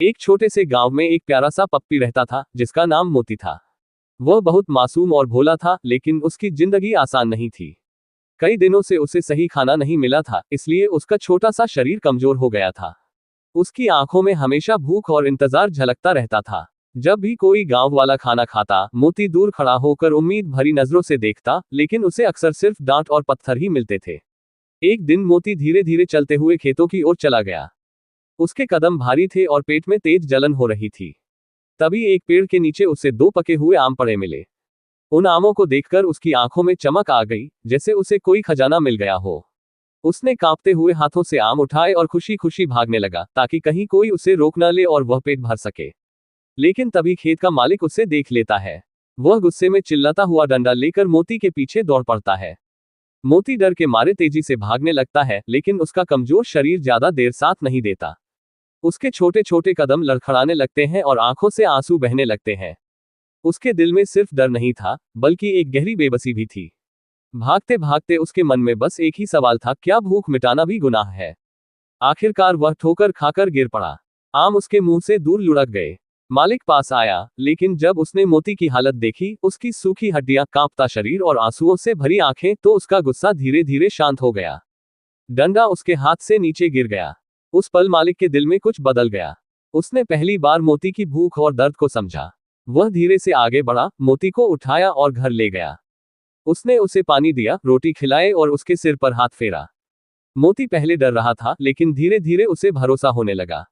एक छोटे से गांव में एक प्यारा सा पप्पी रहता था जिसका नाम मोती था। वह बहुत मासूम और भोला था, लेकिन उसकी जिंदगी आसान नहीं थी। कई दिनों से उसे सही खाना नहीं मिला था, इसलिए उसका छोटा सा शरीर कमजोर हो गया था। उसकी आंखों में हमेशा भूख और इंतजार झलकता रहता था। जब भी कोई गांव वाला खाना खाता, मोती दूर खड़ा होकर उम्मीद भरी नजरों से देखता, लेकिन उसे अक्सर सिर्फ डांट और पत्थर ही मिलते थे। एक दिन मोती धीरे धीरे चलते हुए खेतों की ओर चला गया। उसके कदम भारी थे और पेट में तेज जलन हो रही थी। तभी एक पेड़ के नीचे उसे दो पके हुए आम पड़े मिले। उन आमों को देखकर उसकी आंखों में चमक आ गई, जैसे उसे कोई खजाना मिल गया हो। उसने कांपते हुए हाथों से आम उठाए और खुशी खुशी भागने लगा, ताकि कहीं कोई उसे रोक न ले और वह पेट भर सके। लेकिन तभी खेत का मालिक उसे देख लेता है। वह गुस्से में चिल्लाता हुआ डंडा लेकर मोती के पीछे दौड़ पड़ता है। मोती डर के मारे तेजी से भागने लगता है, लेकिन उसका कमजोर शरीर ज्यादा देर साथ नहीं देता। उसके छोटे छोटे कदम लड़खड़ाने लगते हैं और आंखों से आंसू बहने लगते हैं। उसके दिल में सिर्फ डर नहीं था, बल्कि एक गहरी बेबसी भी थी। भागते भागते उसके मन में बस एक ही सवाल था, क्या भूख मिटाना भी गुनाह है? आखिरकार वह ठोकर खाकर गिर पड़ा। आम उसके मुंह से दूर लुढ़क गए। मालिक पास आया, लेकिन जब उसने मोती की हालत देखी, उसकी सूखी हड्डियां, कांपता शरीर और आंसुओं से भरी आंखें, तो उसका गुस्सा धीरे धीरे शांत हो गया। डंडा उसके हाथ से नीचे गिर गया। उस पल मालिक के दिल में कुछ बदल गया। उसने पहली बार मोती की भूख और दर्द को समझा। वह धीरे से आगे बढ़ा, मोती को उठाया और घर ले गया। उसने उसे पानी दिया, रोटी खिलाए और उसके सिर पर हाथ फेरा। मोती पहले डर रहा था, लेकिन धीरे धीरे उसे भरोसा होने लगा।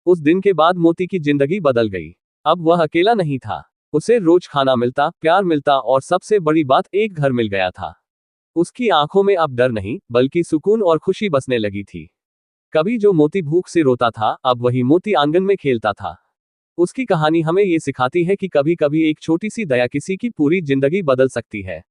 उस दिन के बाद मोती की जिंदगी बदल गई। अब वह अकेला नहीं था। उसे रोज खाना मिलता, प्यार मिलता और सबसे बड़ी बात, एक घर मिल गया था। उसकी आंखों में अब डर नहीं, बल्कि सुकून और खुशी बसने लगी थी। कभी जो मोती भूख से रोता था, अब वही मोती आंगन में खेलता था। उसकी कहानी हमें ये सिखाती है कि कभी कभी एक छोटी सी दया किसी की पूरी जिंदगी बदल सकती है।